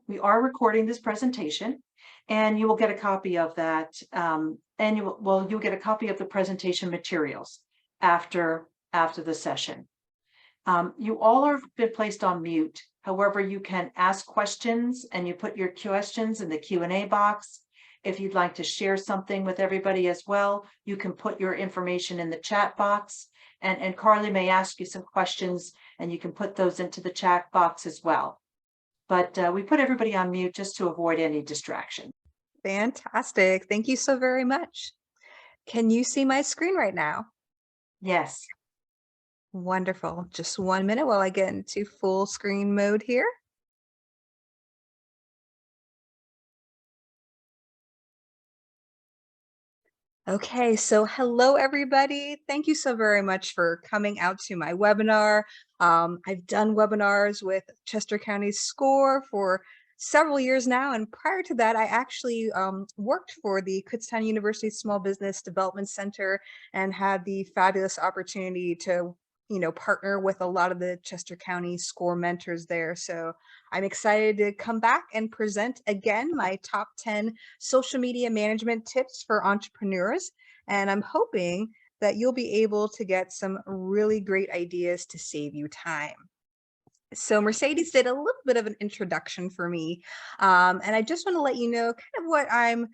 We are recording this presentation, and you will get a copy of that, and you'll get a copy of the presentation materials after the session. You all have been placed on mute. However, you can ask questions and you put your questions in the Q&A box. If you'd like to share something with everybody as well, you can put your information in the chat box, and Carly may ask you some questions and you can put those into the chat box as well. But we put everybody on mute just to avoid any distraction. Fantastic. Thank you so very much. Can you see my screen right now? Yes. Wonderful. Just 1 minute while I get into full screen mode here. Okay, so hello everybody. Thank you so very much for coming out to my webinar. I've done webinars with Chester County SCORE for several years now, and prior to that, I actually worked for the Kutztown University Small Business Development Center and had the fabulous opportunity to partner with a lot of the Chester County SCORE mentors there. So I'm excited to come back and present again my top 10 social media management tips for entrepreneurs. And I'm hoping that you'll be able to get some really great ideas to save you time. So Mercedes did a little bit of an introduction for me. And I just want to let you know kind of what I'm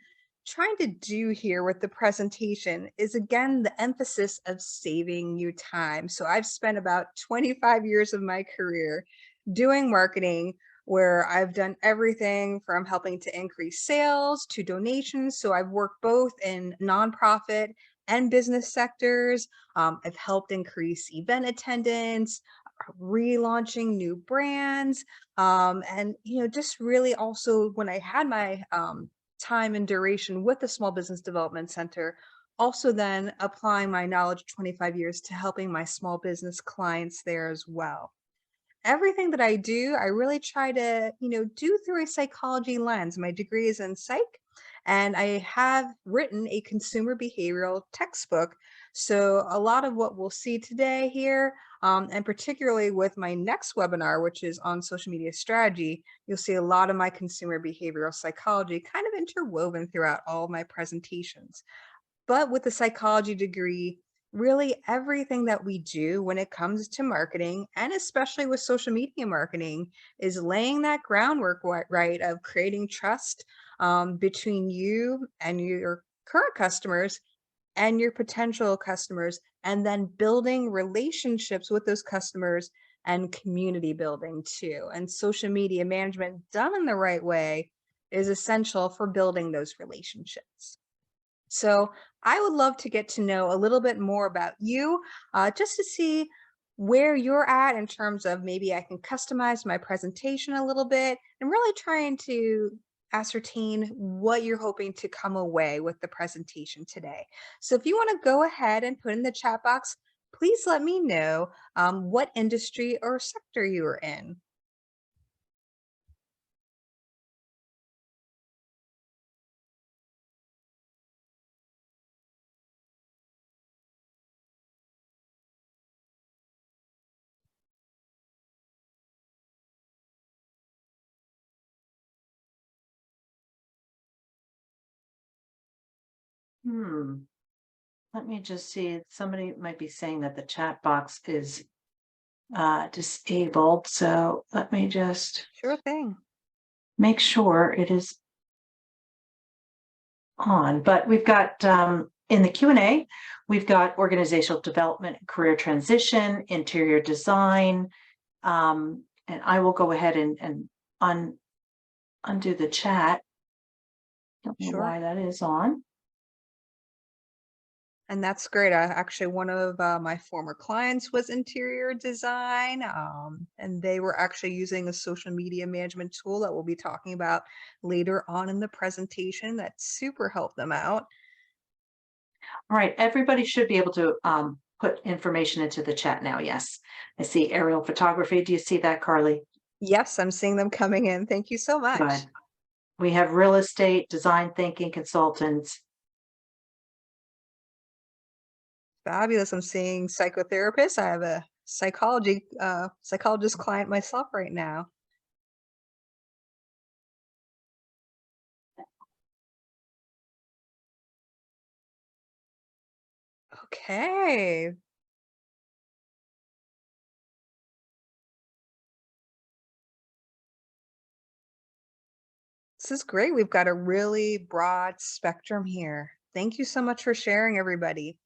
trying to do here with the presentation is, again, the emphasis of saving you time. So I've spent about 25 years of my career doing marketing, where I've done everything from helping to increase sales to donations. So I've worked both in nonprofit and business sectors. I've helped increase event attendance, relaunching new brands, and just really also when I had my time and duration with the Small Business Development Center, also then applying my knowledge of 25 years to helping my small business clients there as well. Everything that I do, I really try to, do through a psychology lens. My degree is in psych, and I have written a consumer behavioral textbook. So a lot of what we'll see today here, and particularly with my next webinar, which is on social media strategy, you'll see a lot of my consumer behavioral psychology kind of interwoven throughout all of my presentations. But with the psychology degree, really everything that we do when it comes to marketing, and especially with social media marketing, is laying that groundwork right of creating trust between you and your current customers and your potential customers, and then building relationships with those customers and community building too. And social media management done in the right way is essential for building those relationships. So I would love to get to know a little bit more about you, just to see where you're at in terms of maybe I can customize my presentation a little bit and really trying to ascertain what you're hoping to come away with the presentation today. So if you want to go ahead and put in the chat box, please let me know what industry or sector you are in. Let me just see. Somebody might be saying that the chat box is disabled. So let me just Sure thing. make sure it is on. But we've got in the Q&A, we've got organizational development, career transition, interior design, and I will go ahead and undo the chat. Don't know Sure. why that is on. And that's great. Actually, one of my former clients was interior design, and they were actually using a social media management tool that we'll be talking about later on in the presentation that super helped them out. All right, everybody should be able to put information into the chat now. Yes, I see aerial photography. Do you see that, Carly? Yes, I'm seeing them coming in. Thank you so much. Good. We have real estate, design thinking consultants. Fabulous. I'm seeing psychotherapists. I have a psychologist client myself right now. Okay. This is great. We've got a really broad spectrum here. Thank you so much for sharing, everybody.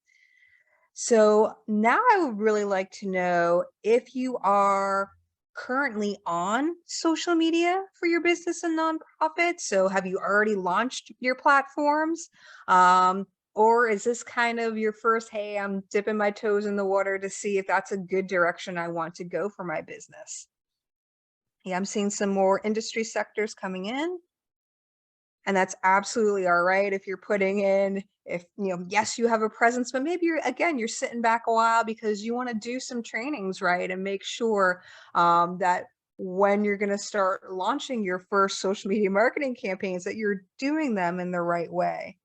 So now I would really like to know if you are currently on social media for your business and nonprofit. So have you already launched your platforms? Um, or is this kind of your first, hey, I'm dipping my toes in the water to see if that's a good direction I want to go for my business? Yeah, I'm seeing some more industry sectors coming in. And that's absolutely all right if you're putting in, if, yes, you have a presence, but maybe you're sitting back a while because you want to do some trainings, right? And make sure that when you're going to start launching your first social media marketing campaigns, that you're doing them in the right way.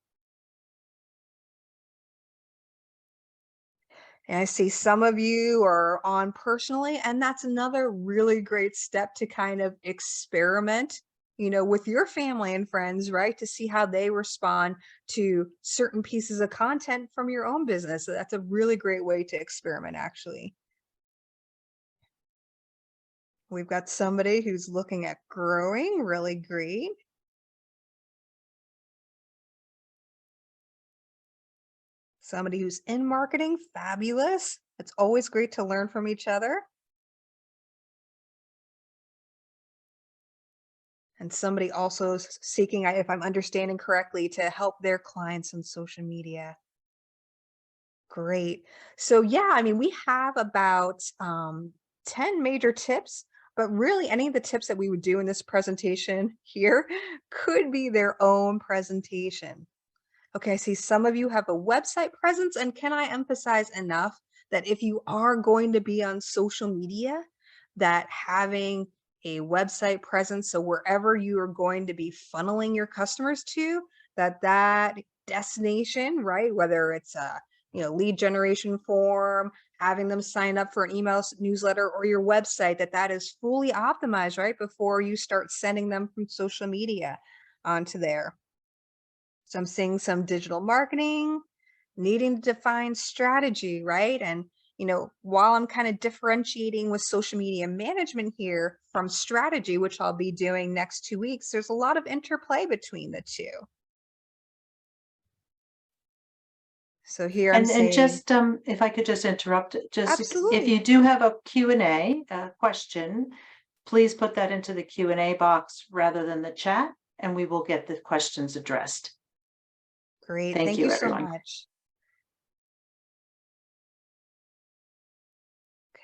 And I see some of you are on personally, and that's another really great step to kind of experiment, with your family and friends, right? To see how they respond to certain pieces of content from your own business. So that's a really great way to experiment, actually. We've got somebody who's looking at growing, really great. Somebody who's in marketing, fabulous. It's always great to learn from each other. And somebody also seeking, if I'm understanding correctly, to help their clients on social media. Great. So yeah, I mean, we have about 10 major tips, but really any of the tips that we would do in this presentation here could be their own presentation. Okay, I see some of you have a website presence, and can I emphasize enough that if you are going to be on social media, that having a website presence, so wherever you are going to be funneling your customers to, that destination, right? Whether it's a lead generation form, having them sign up for an email newsletter or your website, that is fully optimized, right? Before you start sending them from social media onto there. So I'm seeing some digital marketing, needing to define strategy, right? And, while I'm kind of differentiating with social media management here from strategy, which I'll be doing next 2 weeks, there's a lot of interplay between the two. So here I'm And saying, just, if I could just interrupt, just if you absolutely. do have a Q&A, question, please put that into the Q&A box rather than the chat, and we will get the questions addressed. Great. Thank Thank you, you so everyone. much.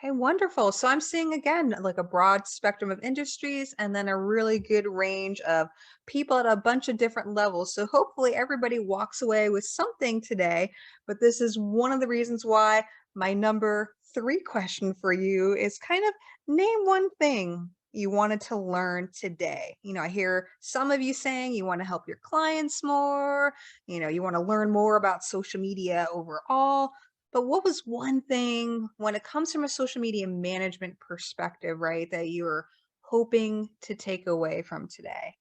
Okay, wonderful. So I'm seeing again like a broad spectrum of industries and then a really good range of people at a bunch of different levels. So hopefully everybody walks away with something today. But this is one of the reasons why my number 3 question for you is kind of name one thing you wanted to learn today. I hear some of you saying you want to help your clients more, you want to learn more about social media overall. But what was one thing when it comes from a social media management perspective, right, that you're hoping to take away from today?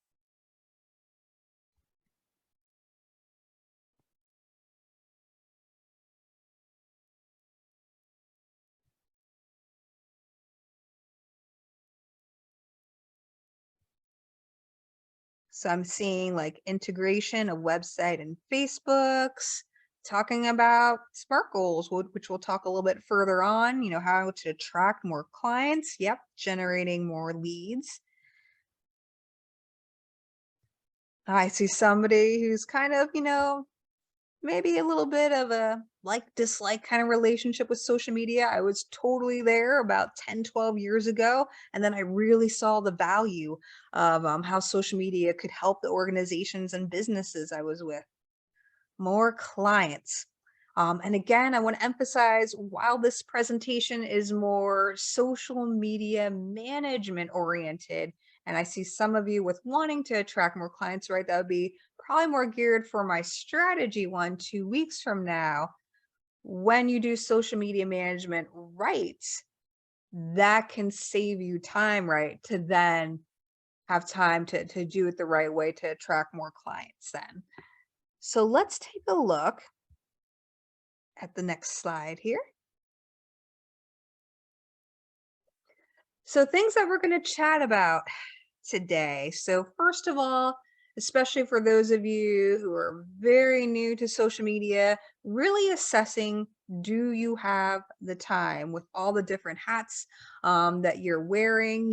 So I'm seeing like integration of website and Facebooks, talking about SMART goals, which we'll talk a little bit further on, how to attract more clients. Yep, generating more leads. I see somebody who's kind of, maybe a little bit of a like dislike kind of relationship with social media. I was totally there about 10, 12 years ago. And then I really saw the value of how social media could help the organizations and businesses I was with. More clients. And again, I want to emphasize while this presentation is more social media management oriented, and I see some of you with wanting to attract more clients, right? That would be probably more geared for my strategy one 2 weeks from now. When you do social media management right, that can save you time, right? To then have time to do it the right way to attract more clients then. So let's take a look at the next slide here. So things that we're going to chat about today. So first of all, especially for those of you who are very new to social media, really assessing, do you have the time with all the different hats that you're wearing,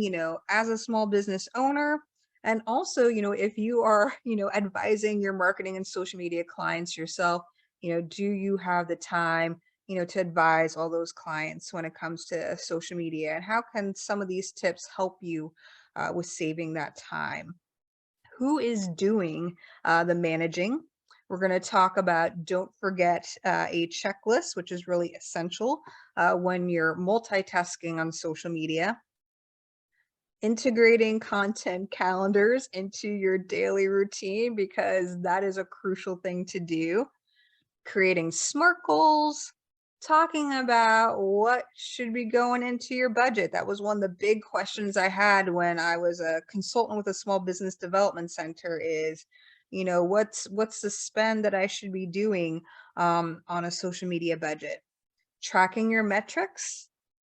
as a small business owner? And also, if you are, advising your marketing and social media clients yourself, do you have the time, to advise all those clients when it comes to social media? And how can some of these tips help you with saving that time? Who is doing the managing? We're going to talk about, don't forget a checklist, which is really essential when you're multitasking on social media. Integrating content calendars into your daily routine, because that is a crucial thing to do. Creating SMART goals, talking about what should be going into your budget. That was one of the big questions I had when I was a consultant with a small business development center is, what's the spend that I should be doing on a social media budget? Tracking your metrics,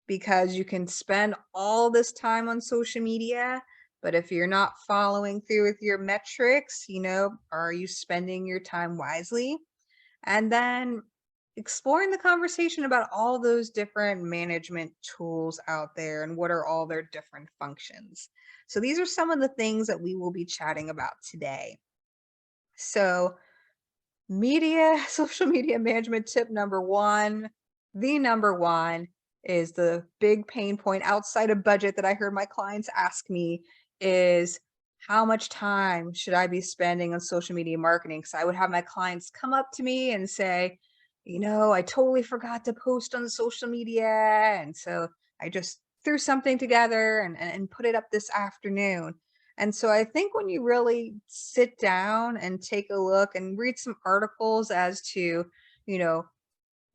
because you can spend all this time on social media, but if you're not following through with your metrics, are you spending your time wisely? And then exploring the conversation about all those different management tools out there and what are all their different functions. So these are some of the things that we will be chatting about today. So social media management tip number one, the number one, is the big pain point outside of budget that I heard my clients ask me is, how much time should I be spending on social media marketing? Because I would have my clients come up to me and say, I totally forgot to post on social media. And so I just threw something together and put it up this afternoon. And so I think when you really sit down and take a look and read some articles as to,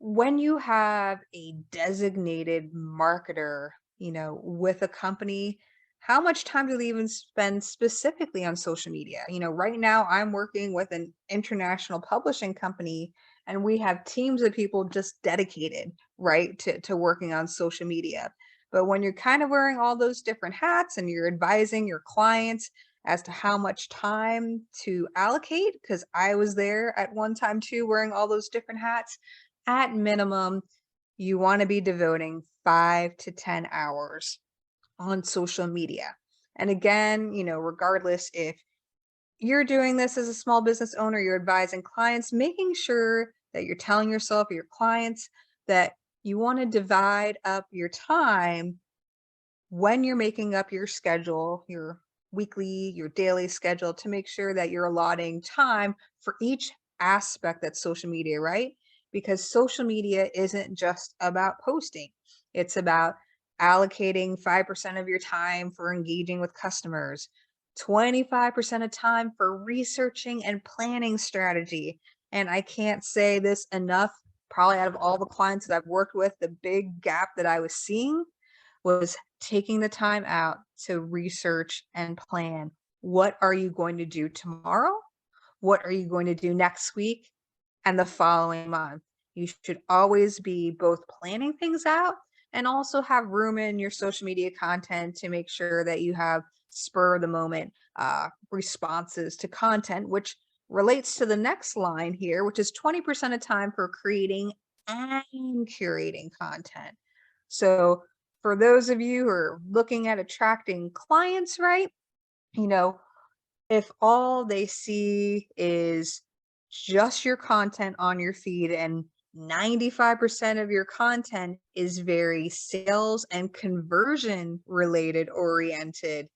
when you have a designated marketer, with a company, how much time do they even spend specifically on social media? Right now I'm working with an international publishing company, and we have teams of people just dedicated, right, to working on social media. But when you're kind of wearing all those different hats and you're advising your clients as to how much time to allocate, because I was there at one time too, wearing all those different hats, at minimum, you want to be devoting 5 to 10 hours on social media. And again, regardless if you're doing this as a small business owner, you're advising clients, making sure that you're telling yourself, your clients, that you want to divide up your time when you're making up your schedule, your weekly, your daily schedule, to make sure that you're allotting time for each aspect that's social media, right? Because social media isn't just about posting. It's about allocating 5% of your time for engaging with customers, 25% of time for researching and planning strategy. And I can't say this enough, probably out of all the clients that I've worked with, the big gap that I was seeing was taking the time out to research and plan. What are you going to do tomorrow? What are you going to do next week and the following month? You should always be both planning things out and also have room in your social media content to make sure that you have spur of the moment responses to content, which relates to the next line here, which is 20% of time for creating and curating content. So for those of you who are looking at attracting clients, right? If all they see is just your content on your feed and 95% of your content is very sales and conversion related oriented,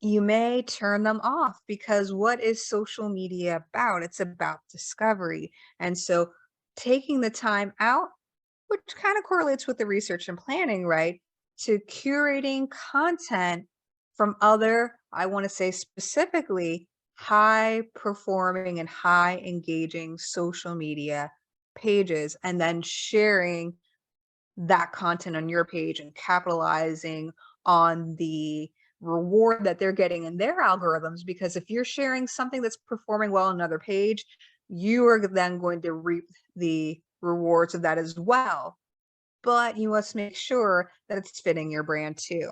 you may turn them off, because what is social media about? It's about discovery. And so taking the time out, which kind of correlates with the research and planning, right, to curating content from other, I want to say specifically, high performing and high engaging social media pages, and then sharing that content on your page and capitalizing on the reward that they're getting in their algorithms. Because if you're sharing something that's performing well on another page, you are then going to reap the rewards of that as well. But you must make sure that it's fitting your brand too.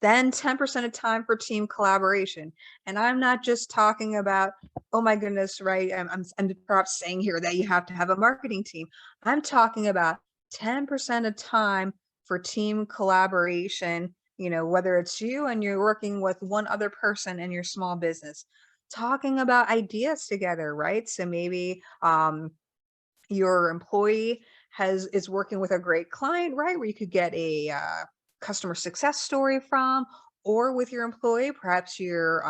Then 10% of time for team collaboration. And I'm not just talking about, oh my goodness, right? I'm perhaps saying here that you have to have a marketing team. I'm talking about 10% of time for team collaboration, whether it's you and you're working with one other person in your small business, talking about ideas together, right? So maybe your employee is working with a great client, right? Where you could get a customer success story from, or with your employee, perhaps you're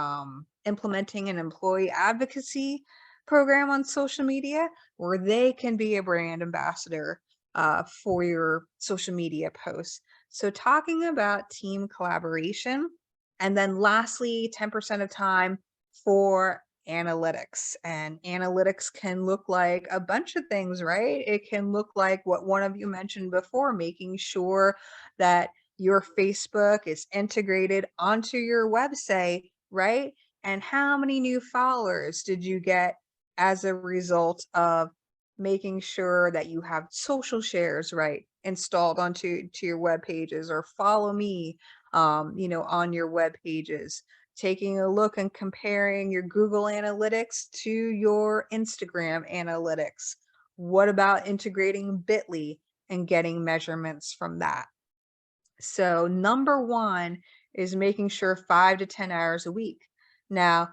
implementing an employee advocacy program on social media where they can be a brand ambassador for your social media posts. So talking about team collaboration. And then lastly, 10% of time for analytics. And analytics can look like a bunch of things, right? It can look like what one of you mentioned before, making sure that your Facebook is integrated onto your website, right? And how many new followers did you get as a result of making sure that you have social shares, right, installed onto your web pages, or follow me, on your web pages? Taking a look and comparing your Google Analytics to your Instagram Analytics. What about integrating Bitly and getting measurements from that? So number one is making sure 5 to 10 hours a week. Now,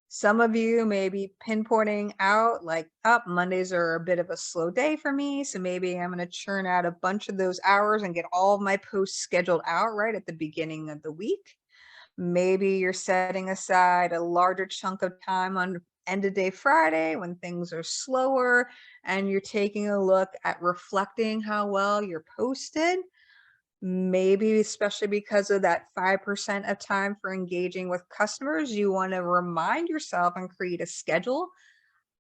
some of you may be pinpointing out like, up Mondays are a bit of a slow day for me. So maybe I'm going to churn out a bunch of those hours and get all of my posts scheduled out right at the beginning of the week. Maybe you're setting aside a larger chunk of time on end of day Friday when things are slower, and you're taking a look at reflecting how well you're posted. Maybe especially because of that 5% of time for engaging with customers, you want to remind yourself and create a schedule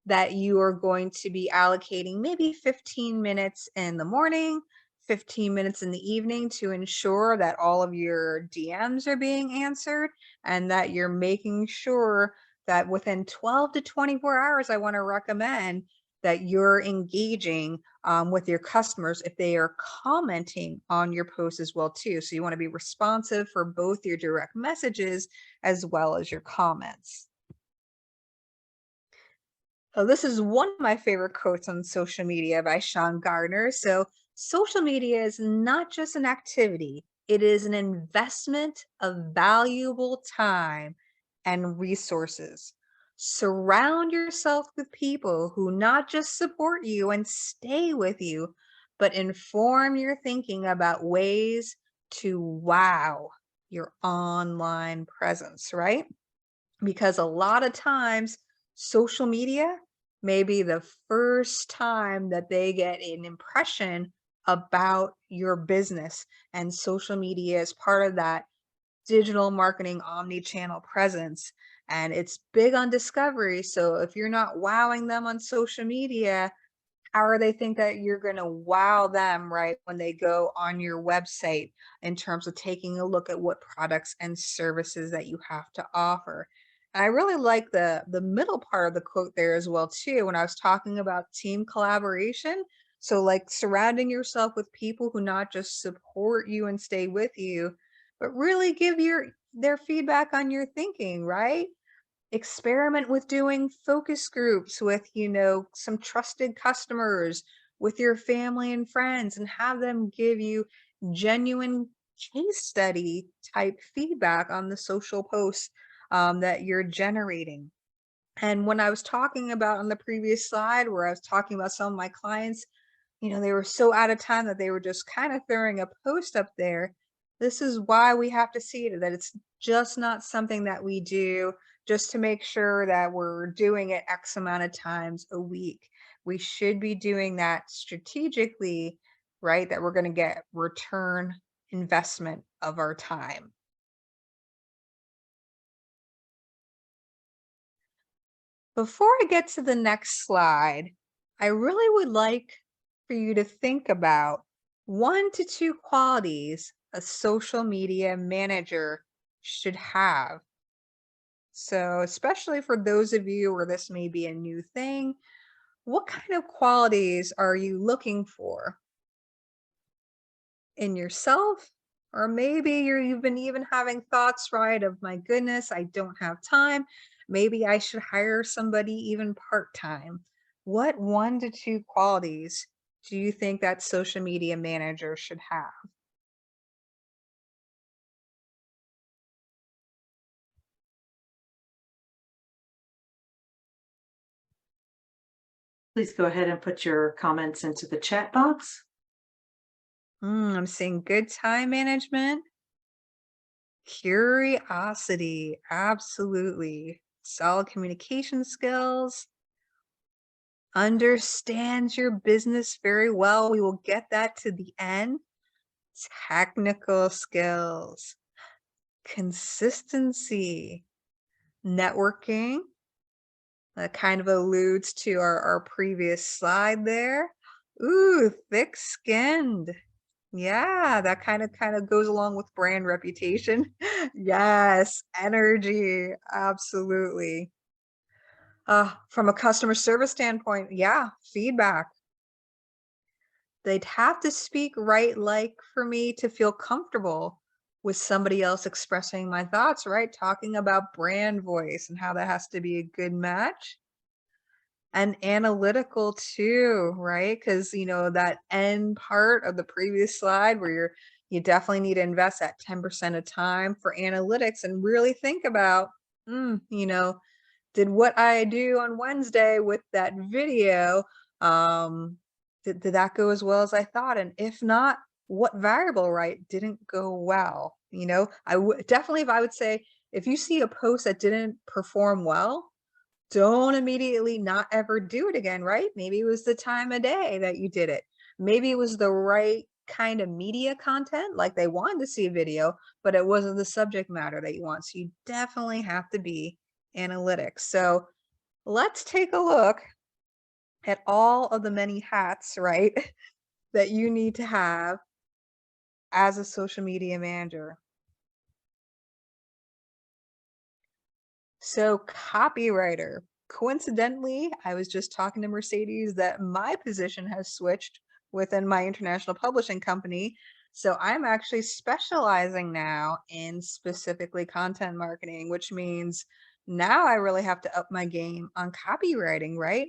that you are going to be allocating maybe 15 minutes in the morning, 15 minutes in the evening to ensure that all of your DMs are being answered, and that you're making sure that within 12 to 24 hours, I want to recommend that you're engaging with your customers if they are commenting on your posts as well too. So you want to be responsive for both your direct messages as well as your comments. Oh, this is one of my favorite quotes on social media by Sean Gardner. So, social media is not just an activity, it is an investment of valuable time and resources. Surround yourself with people who not just support you and stay with you, but inform your thinking about ways to wow your online presence, right? Because a lot of times social media may be the first time that they get an impression about your business, and social media is part of that digital marketing omni-channel presence, and it's big on discovery. So if you're not wowing them on social media, how are they think that you're going to wow them, right, when they go on your website in terms of taking a look at what products and services that you have to offer? And I really like the middle part of the quote there as well too, when I was talking about team collaboration. So like surrounding yourself with people who not just support you and stay with you, but really give their feedback on your thinking, right? Experiment with doing focus groups with, some trusted customers, with your family and friends, and have them give you genuine case study type feedback on the social posts that you're generating. And when I was talking about on the previous slide, where I was talking about some of my clients, they were so out of time that they were just kind of throwing a post up there. This is why we have to see it, that it's just not something that we do just to make sure that we're doing it X amount of times a week. We should be doing that strategically, right? That we're going to get return investment of our time. Before I get to the next slide, I really would like for you to think about 1 to 2 qualities a social media manager should have. So, especially for those of you where this may be a new thing, what kind of qualities are you looking for in yourself? Or maybe you've been even having thoughts, right, of my goodness, I don't have time. Maybe I should hire somebody even part-time. What 1 to 2 qualities do you think that social media manager should have? Please go ahead and put your comments into the chat box. I'm seeing good time management, curiosity, absolutely. Solid communication skills, understands your business very well. We will get that to the end. Technical skills, consistency, networking. That kind of alludes to our previous slide there. Ooh, thick-skinned. Yeah, that kind of goes along with brand reputation. Yes, energy, absolutely. From a customer service standpoint, yeah, feedback. They'd have to speak right like for me to feel comfortable with somebody else expressing my thoughts, right? Talking about brand voice and how that has to be a good match. And analytical too, right? Because that end part of the previous slide where you definitely need to invest that 10% of time for analytics and really think about, mm, you know, did what I do on Wednesday with that video, um, did that go as well as I thought? And if not, what variable, right, didn't go well? I would definitely, if I would say, if you see a post that didn't perform well, don't immediately not ever do it again, right? Maybe it was the time of day that you did it. Maybe it was the right kind of media content, like they wanted to see a video, but it wasn't the subject matter that you want. So you definitely have to be analytics. So let's take a look at all of the many hats, right, that you need to have as a social media manager. So, copywriter. Coincidentally, I was just talking to Mercedes that my position has switched within my international publishing company. So, I'm actually specializing now in specifically content marketing, which means now I really have to up my game on copywriting, right?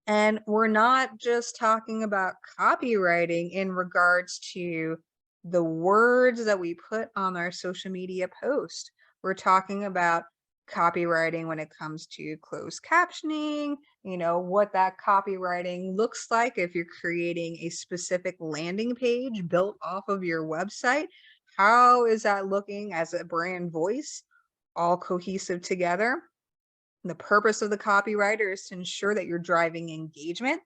And we're not just talking about copywriting in regards to the words that we put on our social media post. We're talking about copywriting when it comes to closed captioning, what that copywriting looks like if you're creating a specific landing page built off of your website. How is that looking as a brand voice, all cohesive together? The purpose of the copywriter is to ensure that you're driving engagement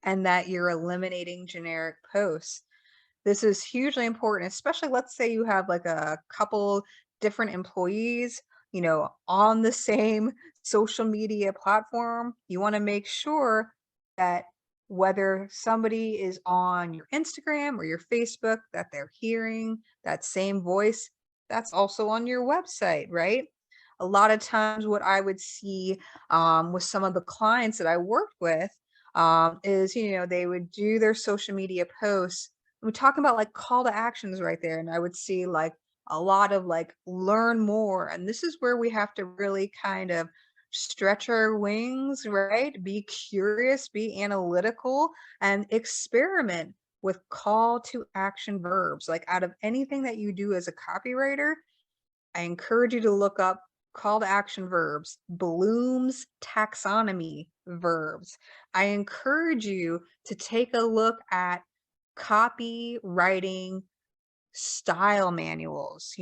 and that you're eliminating generic posts. This is hugely important, especially let's say you have like a couple different employees, on the same social media platform. You want to make sure that whether somebody is on your Instagram or your Facebook, that they're hearing that same voice that's also on your website, right? A lot of times, what I would see with some of the clients that I worked with is, they would do their social media posts. We're talking about like call to actions right there. And I would see like a lot of like learn more. And this is where we have to really kind of stretch our wings, right? Be curious, be analytical, and experiment with call to action verbs. Like out of anything that you do as a copywriter, I encourage you to look up call to action verbs, Bloom's taxonomy verbs. I encourage you to take a look at copywriting style manuals.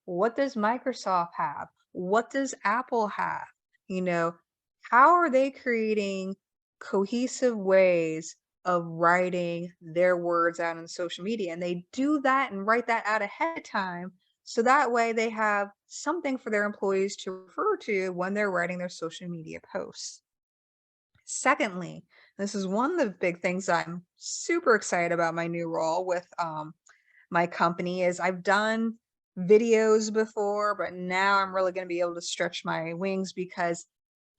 What does Microsoft have? What does Apple have? You know, how are they creating cohesive ways of writing their words out on social media? And they do that and write that out ahead of time. So that way they have something for their employees to refer to when they're writing their social media posts. Secondly, this is one of the big things I'm super excited about my new role with my company is I've done videos before, but now I'm really going to be able to stretch my wings because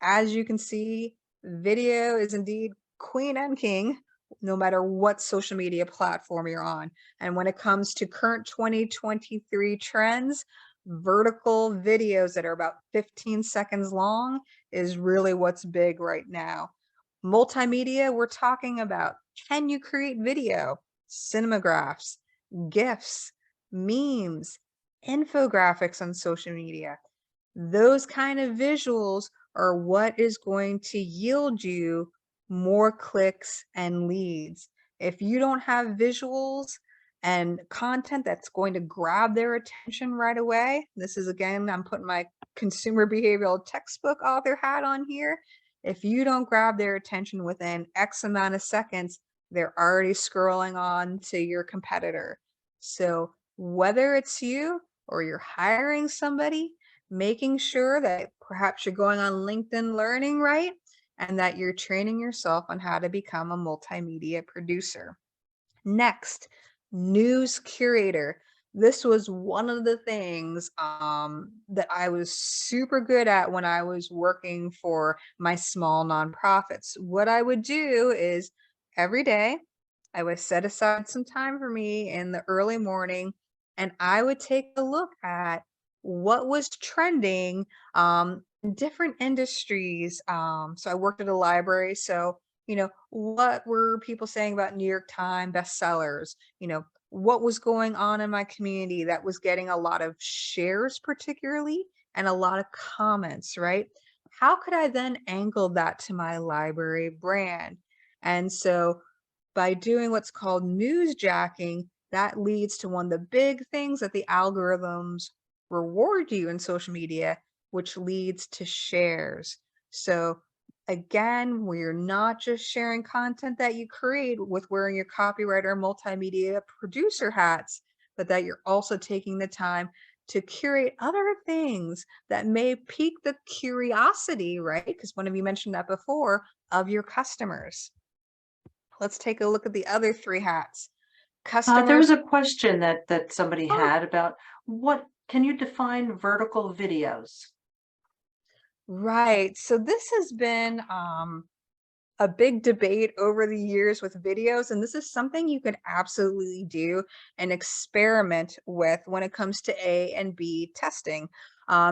as you can see, video is indeed queen and king, no matter what social media platform you're on. And when it comes to current 2023 trends, vertical videos that are about 15 seconds long is really what's big right now. Multimedia, we're talking about, can you create video, cinemagraphs, GIFs, memes, infographics on social media? Those kind of visuals are what is going to yield you more clicks and leads. If you don't have visuals and content that's going to grab their attention right away, this is again, I'm putting my consumer behavioral textbook author hat on here. If you don't grab their attention within X amount of seconds, they're already scrolling on to your competitor. So whether it's you or you're hiring somebody, making sure that perhaps you're going on LinkedIn Learning, right? And that you're training yourself on how to become a multimedia producer. Next, news curator. This was one of the things that I was super good at when I was working for my small nonprofits. What I would do is every day, I would set aside some time for me in the early morning, and I would take a look at what was trending in different industries. So I worked at a library, so what were people saying about New York Times bestsellers? What was going on in my community that was getting a lot of shares, particularly, and a lot of comments, right? How could I then angle that to my library brand? And so by doing what's called newsjacking, that leads to one of the big things that the algorithms reward you in social media, which leads to shares. So again, where you're not just sharing content that you create with wearing your copywriter multimedia producer hats, but that you're also taking the time to curate other things that may pique the curiosity, right? Because one of you mentioned that before, of your customers. Let's take a look at the other three hats. There was Customers. a question that somebody Oh, had about what can you define vertical videos? right. So this has been a big debate over the years with videos, and this is something you can absolutely do and experiment with when it comes to A and B testing.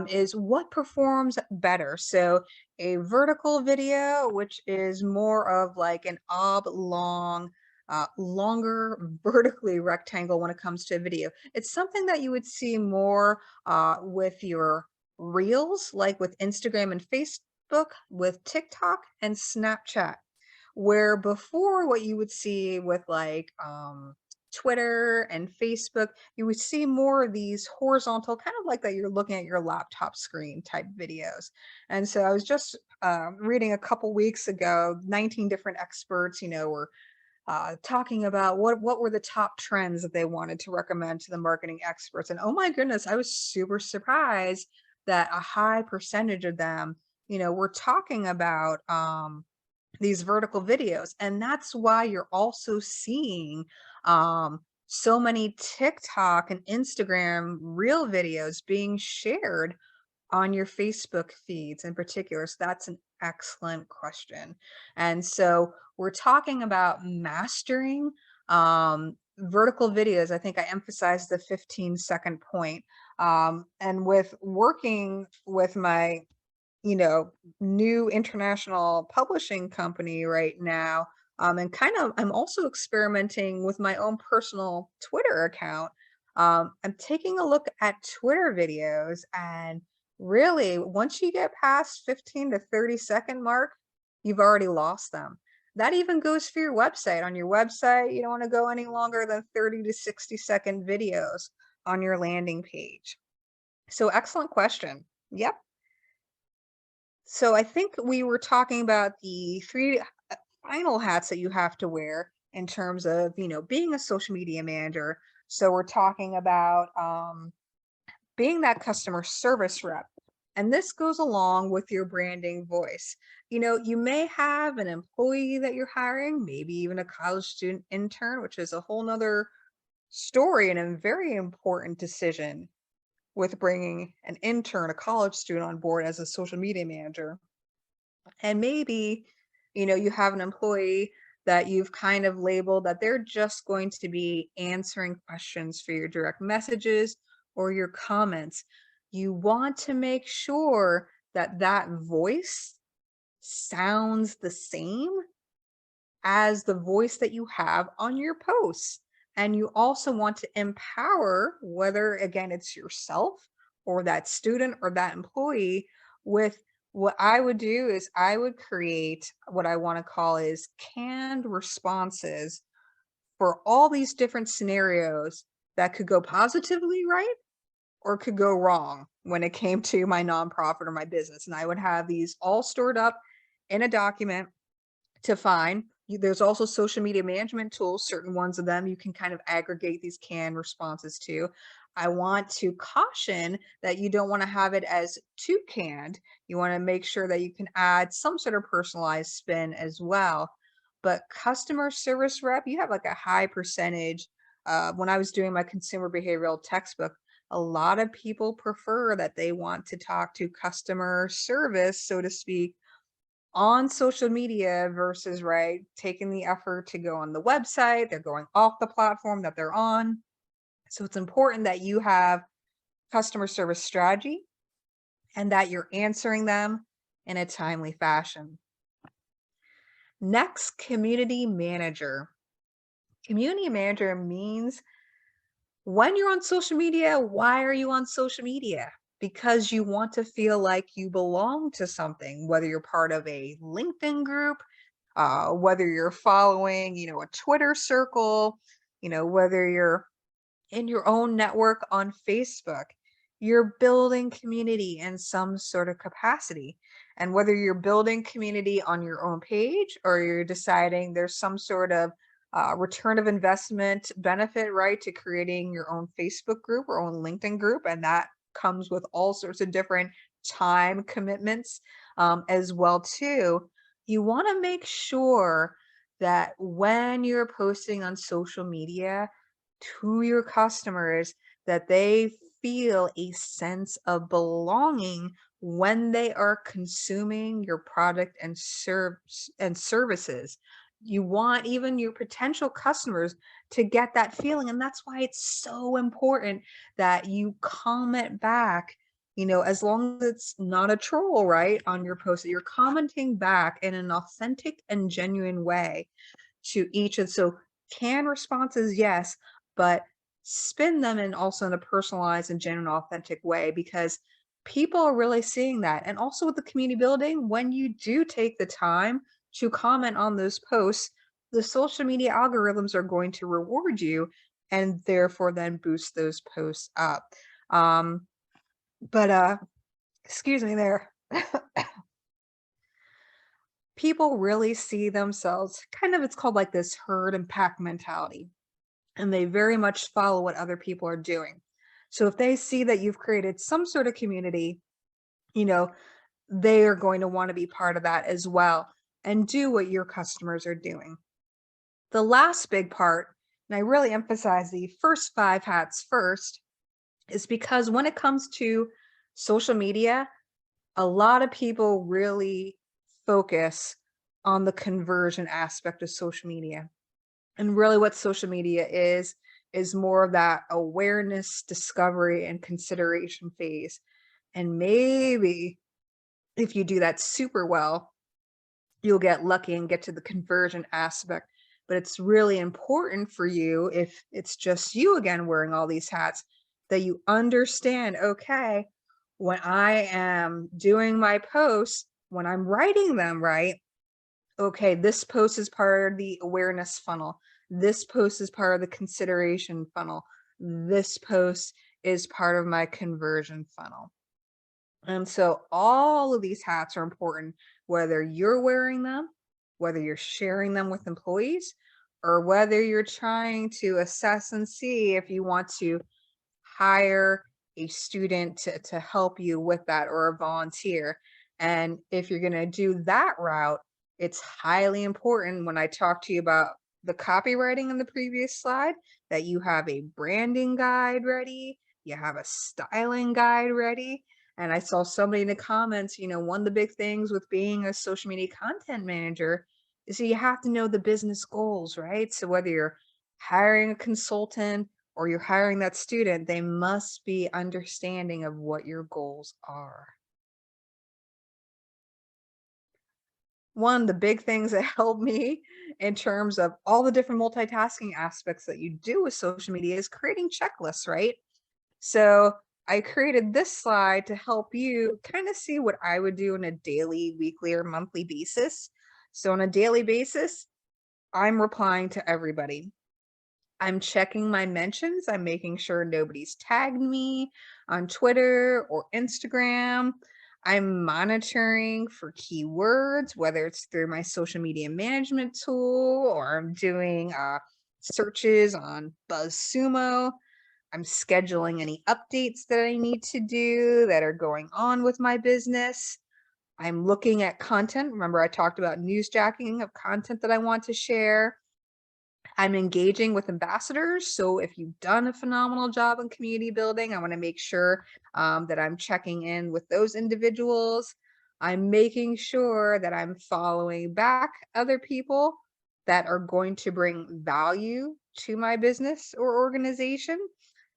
Is what performs better. So a vertical video, which is more of like an oblong, longer vertically rectangle when it comes to a video. It's something that you would see more with your reels, like with Instagram and Facebook, with TikTok and Snapchat, where before what you would see with like Twitter and Facebook, you would see more of these horizontal, kind of like that you're looking at your laptop screen type videos. And so I was just reading a couple weeks ago, 19 different experts, were talking about what were the top trends that they wanted to recommend to the marketing experts. And oh my goodness, I was super surprised that a high percentage of them, were talking about these vertical videos. And that's why you're also seeing so many TikTok and Instagram reel videos being shared on your Facebook feeds in particular? So that's an excellent question. And so we're talking about mastering vertical videos. I think I emphasized the 15-second point. And with working with my, new international publishing company right now, and kind of, I'm also experimenting with my own personal Twitter account. I'm taking a look at Twitter videos, and really, once you get past 15 to 30-second mark, you've already lost them. That even goes for your website. On your website, you don't want to go any longer than 30 to 60-second videos on your landing page. So excellent question. Yep. So I think we were talking about the three final hats that you have to wear in terms of, being a social media manager. So we're talking about being that customer service rep. And this goes along with your branding voice. You may have an employee that you're hiring, maybe even a college student intern, which is a whole nother story and a very important decision with bringing an intern, a college student on board as a social media manager. And maybe You have an employee that you've kind of labeled that they're just going to be answering questions for your direct messages or your comments. You want to make sure that that voice sounds the same as the voice that you have on your posts. And you also want to empower, whether again it's yourself or that student or that employee, with what I would do is I would create what I want to call is canned responses for all these different scenarios that could go positively right or could go wrong when it came to my nonprofit or my business. And I would have these all stored up in a document to find. There's also social media management tools, certain ones of them you can kind of aggregate these canned responses to. I want to caution that you don't want to have it as too canned. You want to make sure that you can add some sort of personalized spin as well. But customer service rep, you have like a high percentage. When I was doing my consumer behavioral textbook, a lot of people prefer that they want to talk to customer service, so to speak, on social media versus taking the effort to go on the website. They're going off the platform that they're on. So it's important that you have customer service strategy and that you're answering them in a timely fashion. Next, community manager. Community manager means when you're on social media, why are you on social media? Because you want to feel like you belong to something, whether you're part of a LinkedIn group, whether you're following, a Twitter circle, whether you're in your own network on Facebook, you're building community in some sort of capacity. And whether you're building community on your own page or you're deciding there's some sort of return of investment benefit, to creating your own Facebook group or own LinkedIn group. And that comes with all sorts of different time commitments as well too. You want to make sure that when you're posting on social media to your customers, that they feel a sense of belonging when they are consuming your product and services. You want even your potential customers to get that feeling. And that's why it's so important that you comment back, as long as it's not a troll, on your post, that you're commenting back in an authentic and genuine way to each. And so canned responses, yes, but spin them in also in a personalized and genuine, authentic way, because people are really seeing that. And also with the community building, when you do take the time to comment on those posts, the social media algorithms are going to reward you and therefore then boost those posts up. But excuse me there. People really see themselves kind of, it's called like this herd and pack mentality, and they very much follow what other people are doing. So if they see that you've created some sort of community, you know, they are going to want to be part of that as well and do what your customers are doing. The last big part, and I really emphasize the first 5 hats first, is because when it comes to social media, a lot of people really focus on the conversion aspect of social media. And really what social media is more of that awareness, discovery, and consideration phase. And maybe if you do that super well, you'll get lucky and get to the conversion aspect. But it's really important for you, if it's just you again wearing all these hats, that you understand, okay, when I am doing my posts, when I'm writing them, okay, this post is part of the awareness funnel. This post is part of the consideration funnel. This post is part of my conversion funnel. And so all of these hats are important, whether you're wearing them, whether you're sharing them with employees, or whether you're trying to assess and see if you want to hire a student to help you with that, or a volunteer. And if you're going to do that route, it's highly important, when I talk to you about the copywriting in the previous slide, that you have a branding guide ready, you have a styling guide ready, And I saw somebody in the comments, one of the big things with being a social media content manager is you have to know the business goals, right? So whether you're hiring a consultant or you're hiring that student, they must be understanding of what your goals are. One of the big things that helped me in terms of all the different multitasking aspects that you do with social media is creating checklists, right? So I created this slide to help you kind of see what I would do on a daily, weekly, or monthly basis. So on a daily basis, I'm replying to everybody. I'm checking my mentions. I'm making sure nobody's tagged me on Twitter or Instagram. I'm monitoring for keywords, whether it's through my social media management tool or I'm doing searches on BuzzSumo. I'm scheduling any updates that I need to do that are going on with my business. I'm looking at content. Remember, I talked about newsjacking of content that I want to share. I'm engaging with ambassadors. So if you've done a phenomenal job in community building, I want to make sure that I'm checking in with those individuals. I'm making sure that I'm following back other people that are going to bring value to my business or organization,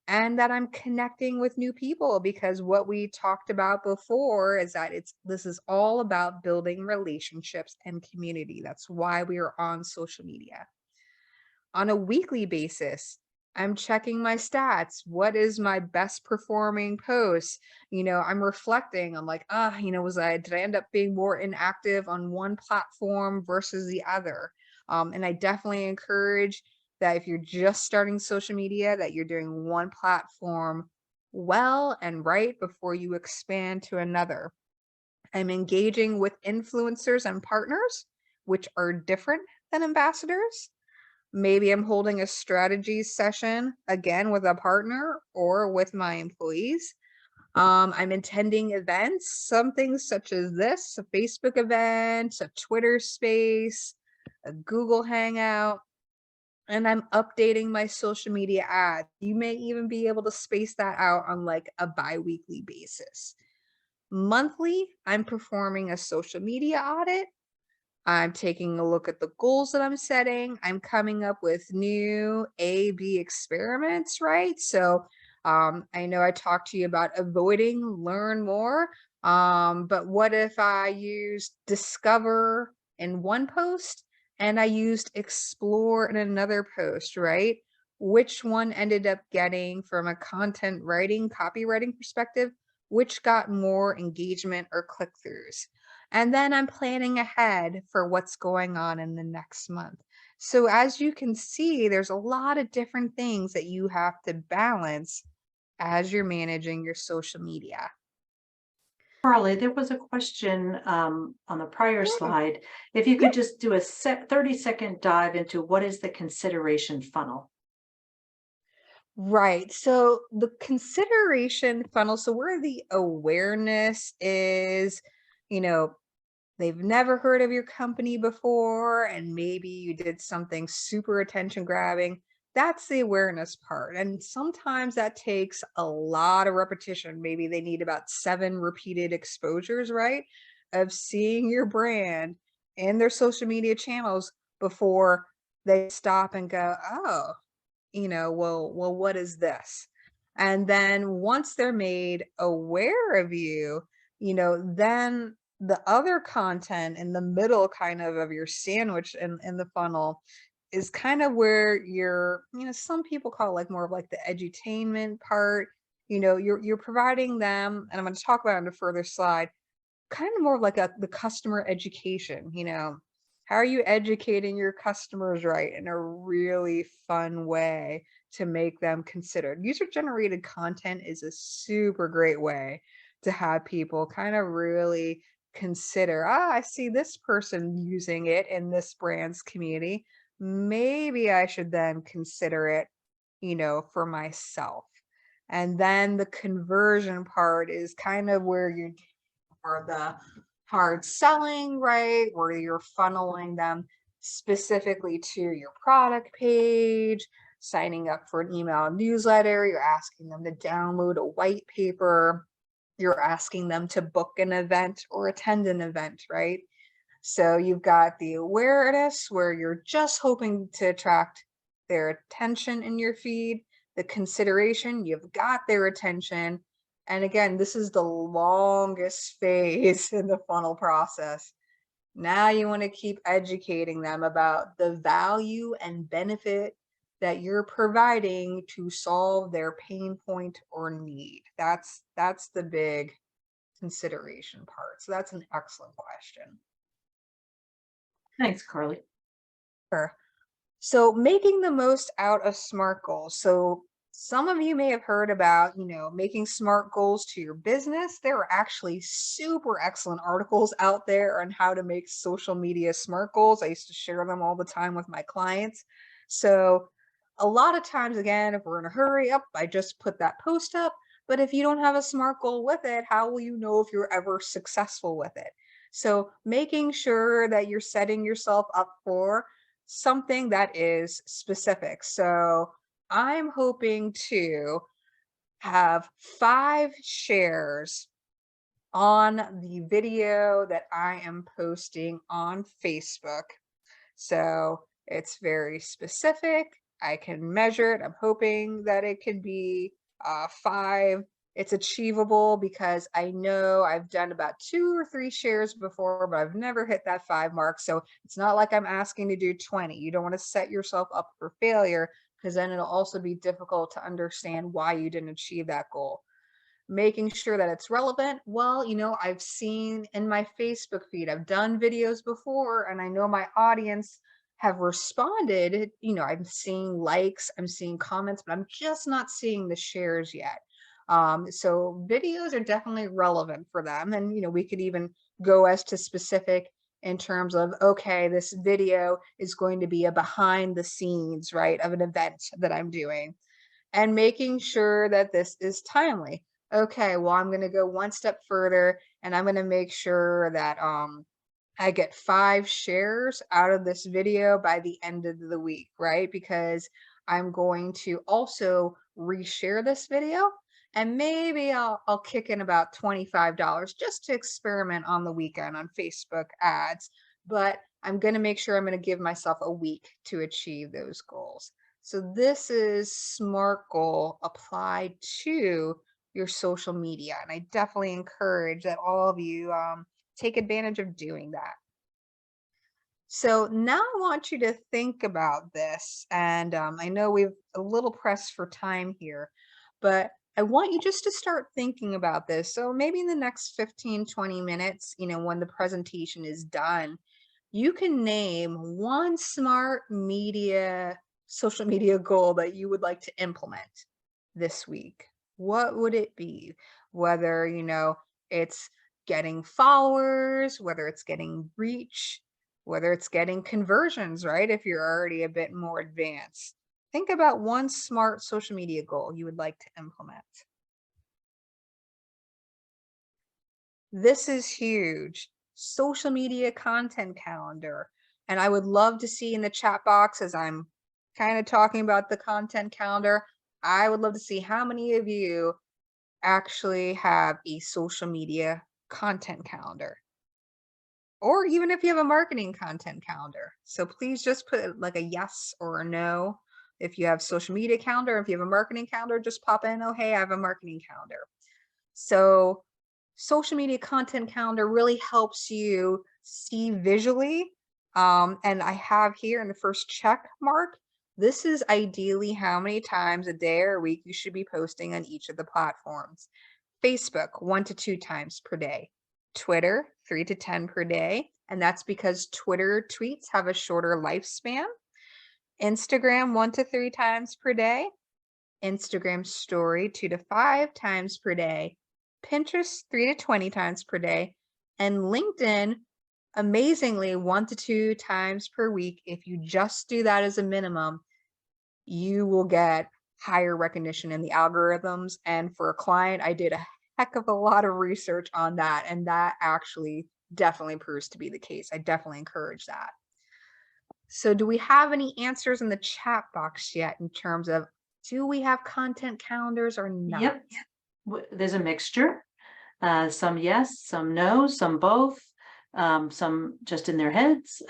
and that I'm connecting with new people, because what we talked about before is that this is all about building relationships and community. That's why we are on social media. On a weekly basis, I'm checking my stats. What is my best performing post? I'm reflecting. I'm like, did I end up being more inactive on one platform versus the other? And I definitely encourage that if you're just starting social media, that you're doing one platform well and right before you expand to another. I'm engaging with influencers and partners, which are different than ambassadors. Maybe I'm holding a strategy session again with a partner or with my employees. I'm attending events, some things such as this, a Facebook event, a Twitter space, a Google Hangout, and I'm updating my social media ads. You may even be able to space that out on like a bi-weekly basis. Monthly, I'm performing a social media audit. I'm taking a look at the goals that I'm setting. I'm coming up with new A/B experiments, right? So I know I talked to you about avoiding learn more, but what if I used discover in one post and I used explore in another post, right? Which one ended up getting, from a content writing, copywriting perspective, which got more engagement or click-throughs? And then I'm planning ahead for what's going on in the next month. So as you can see, there's a lot of different things that you have to balance as you're managing your social media. Carly, there was a question on the prior Yeah. slide. If you Yeah. could just do a 30-second dive into what is the consideration funnel? Right. So the consideration funnel, so where the awareness is, you know, they've never heard of your company before, and maybe you did something super attention grabbing. That's the awareness part. And sometimes that takes a lot of repetition. Maybe they need about 7 repeated exposures, right? Of seeing your brand in their social media channels before they stop and go, oh, well, what is this? And then once they're made aware of you, then the other content in the middle kind of your sandwich in the funnel is kind of where some people call it like more of like the edutainment part. You're providing them, and I'm going to talk about it on a further slide, kind of more of like the customer education. How are you educating your customers right in a really fun way to make them consider? User generated content is a super great way to have people kind of really consider, I see this person using it in this brand's community. Maybe I should then consider it, for myself. And then the conversion part is kind of where you're for the hard selling, right? Where you're funneling them specifically to your product page, signing up for an email newsletter, you're asking them to download a white paper. you're asking them to book an event or attend an event, right? So you've got the awareness where you're just hoping to attract their attention in your feed, the consideration, you've got their attention. And again, this is the longest phase in the funnel process. Now you want to keep educating them about the value and benefit that you're providing to solve their pain point or need. That's the big consideration part. So that's an excellent question. Thanks, Carly. Sure. So making the most out of SMART goals. So some of you may have heard about, making SMART goals to your business. There are actually super excellent articles out there on how to make social media SMART goals. I used to share them all the time with my clients. So a lot of times, again, if we're in a hurry up, I just put that post up. But if you don't have a SMART goal with it, how will you know if you're ever successful with it? So making sure that you're setting yourself up for something that is specific. So I'm hoping to have 5 shares on the video that I am posting on Facebook. So it's very specific. I can measure it. I'm hoping that it could be 5. It's achievable because I know I've done about 2 or 3 shares before, but I've never hit that 5 mark. So it's not like I'm asking to do 20. You don't want to set yourself up for failure because then it'll also be difficult to understand why you didn't achieve that goal. Making sure that it's relevant. Well, I've seen in my Facebook feed, I've done videos before, and I know my audience have responded. I'm seeing likes, I'm seeing comments, but I'm just not seeing the shares yet. So videos are definitely relevant for them. And, we could even go as to specific in terms of, okay, this video is going to be a behind the scenes, right, of an event that I'm doing, and making sure that this is timely. Okay, well, I'm going to go one step further and I'm going to make sure that I get 5 shares out of this video by the end of the week, right? Because I'm going to also reshare this video, and maybe I'll kick in about $25 just to experiment on the weekend on Facebook ads. But I'm going to make sure I'm going to give myself a week to achieve those goals. So this is SMART goal applied to your social media. And I definitely encourage that all of you take advantage of doing that. So now I want you to think about this. And I know we've a little pressed for time here, but I want you just to start thinking about this. So maybe in the next 15, 20 minutes, when the presentation is done, you can name one smart media, social media goal that you would like to implement this week. What would it be? Whether, it's getting followers, whether it's getting reach, whether it's getting conversions, right? If you're already a bit more advanced. Think about one smart social media goal you would like to implement. This is huge. Social media content calendar. And I would love to see in the chat box, as I'm kind of talking about the content calendar, I would love to see how many of you actually have a social media content calendar. Or even if you have a marketing content calendar. So please just put like a yes or a no. If you have social media calendar, if you have a marketing calendar, just pop in, oh, hey, I have a marketing calendar. So social media content calendar really helps you see visually. And I have here in the first check mark, this is ideally how many times a day or a week you should be posting on each of the platforms. Facebook, 1 to 2 times per day. Twitter, 3 to 10 per day. And that's because Twitter tweets have a shorter lifespan. Instagram, 1 to 3 times per day. Instagram story, 2 to 5 times per day. Pinterest, 3 to 20 times per day. And LinkedIn, amazingly, 1 to 2 times per week. If you just do that as a minimum, you will get higher recognition in the algorithms. And for a client, I did a heck of a lot of research on that, and that actually definitely proves to be the case. I definitely encourage that. So do we have any answers in the chat box yet in terms of, do we have content calendars or not? Yep. There's a mixture. Some yes, some no, some both, some just in their heads.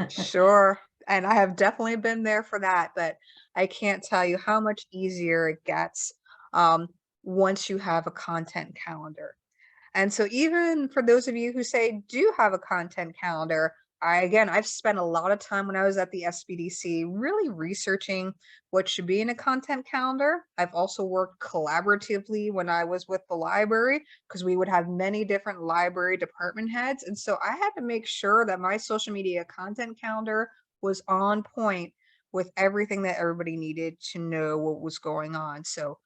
Sure. And I have definitely been there for that, but I can't tell you how much easier it gets um, once you have a content calendar. And so even for those of you who say do have a content calendar, I've spent a lot of time when I was at the SBDC really researching what should be in a content calendar. I've also worked collaboratively when I was with the library because we would have many different library department heads. And so I had to make sure that my social media content calendar was on point with everything that everybody needed to know what was going on. So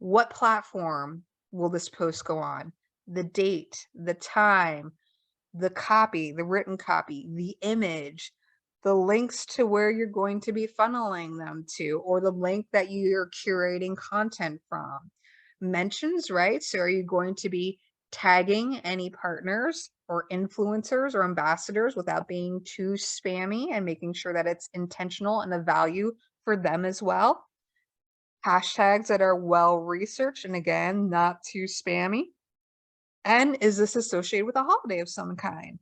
what platform will this post go on? The date, the time, the copy, the written copy, the image, the links to where you're going to be funneling them to, or the link that you're curating content from. Mentions, right? So are you going to be tagging any partners or influencers or ambassadors without being too spammy and making sure that it's intentional and a value for them as well? Hashtags that are well researched and again, not too spammy. And is this associated with a holiday of some kind?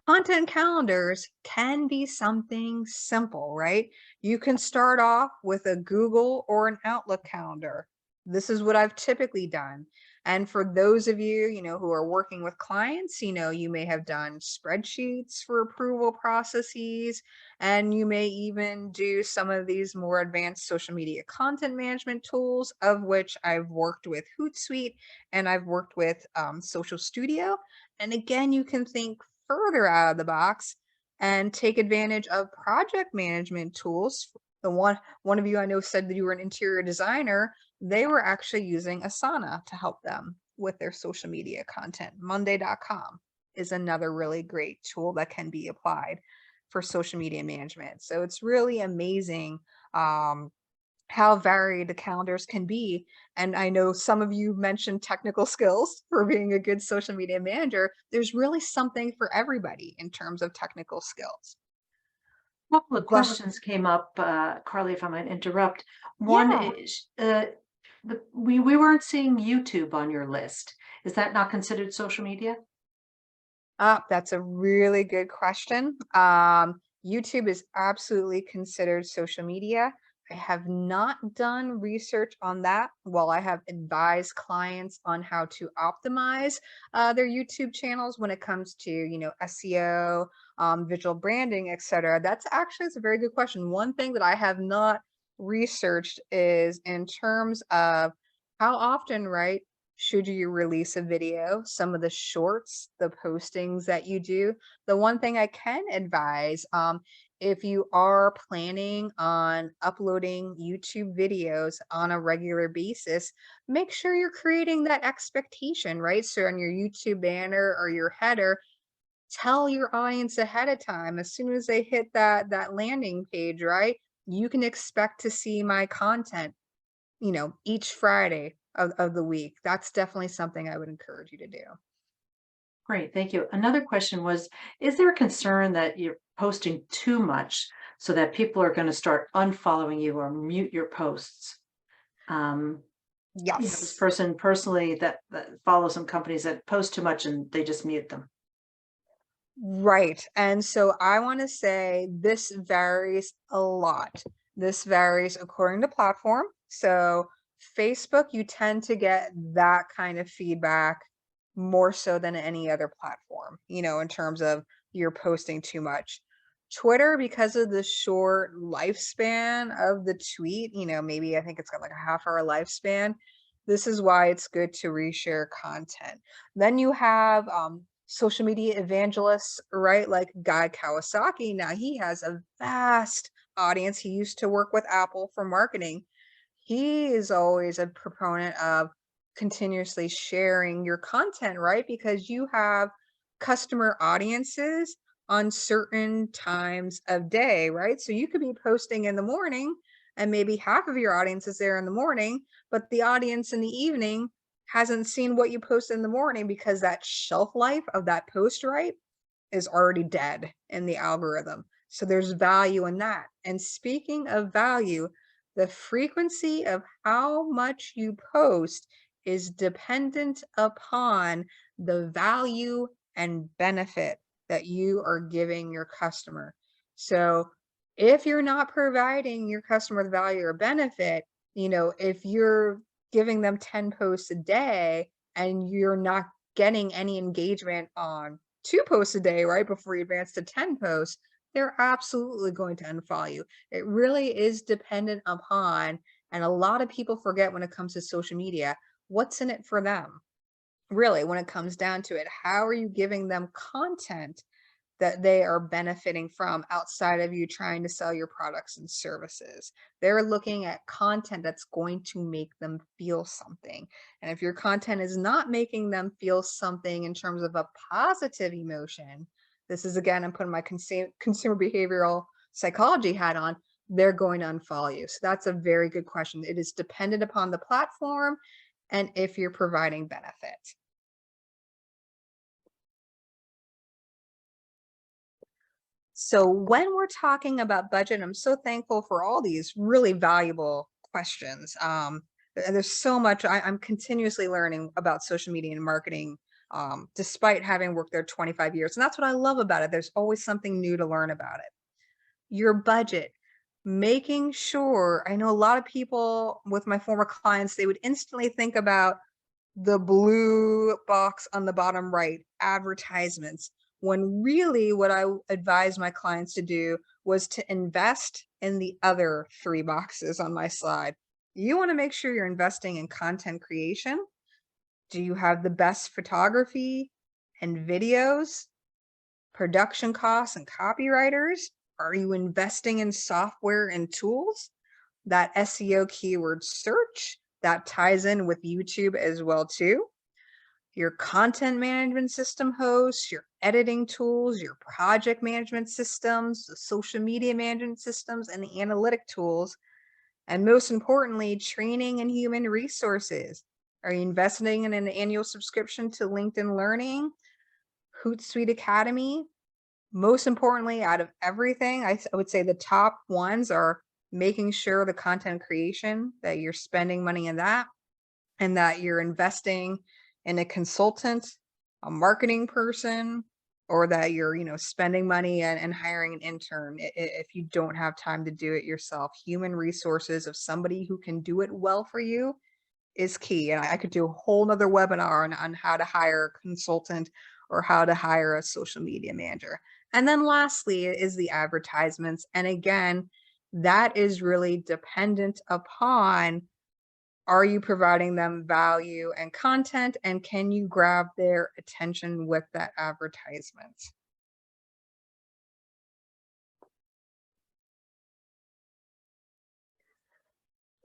Content calendars can be something simple, right? You can start off with a Google or an Outlook calendar. This is what I've typically done. And for those of you, who are working with clients, you may have done spreadsheets for approval processes, and you may even do some of these more advanced social media content management tools, of which I've worked with Hootsuite and I've worked with Social Studio. And again, you can think further out of the box and take advantage of project management tools. The one of you I know said that you were an interior designer. They were actually using Asana to help them with their social media content. Monday.com is another really great tool that can be applied for social media management. So it's really amazing um, how varied the calendars can be. And I know some of you mentioned technical skills for being a good social media manager. There's really something for everybody in terms of technical skills. Couple of But questions came up, Carly, if I might interrupt. One yeah, is, we weren't seeing YouTube on your list. Is that not considered social media? that's a really good question. YouTube is absolutely considered social media. I have not done research on that. While I have advised clients on how to optimize their YouTube channels when it comes to, SEO, visual branding, etc. That's a very good question. One thing that I have not researched is in terms of how often, right? Should you release a video, some of the shorts, the postings that you do. The one thing I can advise, if you are planning on uploading YouTube videos on a regular basis, make sure you're creating that expectation, right? So on your YouTube banner or your header, tell your audience ahead of time, as soon as they hit that landing page, right? You can expect to see my content each Friday of the week. That's definitely something I would encourage you to do. Great, thank you. Another question was, is there a concern that you're posting too much so that people are going to start unfollowing you or mute your posts? Um, this Yes. person personally that follows some companies that post too much and they just mute them. Right. And so I want to say this varies a lot. This varies according to platform. So Facebook, you tend to get that kind of feedback more so than any other platform, in terms of you're posting too much. Twitter, because of the short lifespan of the tweet, maybe I think it's got like a half-hour lifespan. This is why it's good to reshare content. Then you have social media evangelists, right? Like Guy Kawasaki. Now he has a vast audience. He used to work with Apple for marketing. He is always a proponent of continuously sharing your content, right? Because you have customer audiences on certain times of day, right? So you could be posting in the morning and maybe half of your audience is there in the morning, but the audience in the evening hasn't seen what you posted in the morning because that shelf life of that post, right, is already dead in the algorithm. So there's value in that. And speaking of value, the frequency of how much you post is dependent upon the value and benefit that you are giving your customer. So if you're not providing your customer the value or benefit, if you're giving them 10 posts a day and you're not getting any engagement on 2 posts a day, right, before you advance to 10 posts, they're absolutely going to unfollow you. It really is dependent upon, and a lot of people forget when it comes to social media, what's in it for them. Really, when it comes down to it, how are you giving them content that they are benefiting from outside of you trying to sell your products and services? They're looking at content that's going to make them feel something. And if your content is not making them feel something in terms of a positive emotion, this is again, I'm putting my consumer behavioral psychology hat on, they're going to unfollow you. So that's a very good question. It is dependent upon the platform and if you're providing benefit. So when we're talking about budget, I'm so thankful for all these really valuable questions. There's so much I'm continuously learning about social media and marketing, despite having worked there 25 years. And that's what I love about it. There's always something new to learn about it. Your budget, making sure, I know a lot of people with my former clients, they would instantly think about the blue box on the bottom right, advertisements, when really what I advise my clients to do was to invest in the other 3 boxes on my slide. You want to make sure you're investing in content creation. Do you have the best photography and videos, production costs and copywriters? Are you investing in software and tools? That SEO keyword search that ties in with YouTube as well too. Your content management system hosts, your editing tools, your project management systems, the social media management systems, and the analytic tools. And most importantly, training and human resources. Are you investing in an annual subscription to LinkedIn Learning, Hootsuite Academy? Most importantly, out of everything, I would say the top ones are making sure the content creation, that you're spending money in that, and that you're investing in a consultant, a marketing person, or that you're, spending money and hiring an intern if you don't have time to do it yourself. Human resources of somebody who can do it well for you is key. And I could do a whole nother webinar on how to hire a consultant or how to hire a social media manager. And then lastly is the advertisements. And again, that is really dependent upon, are you providing them value and content, and can you grab their attention with that advertisement?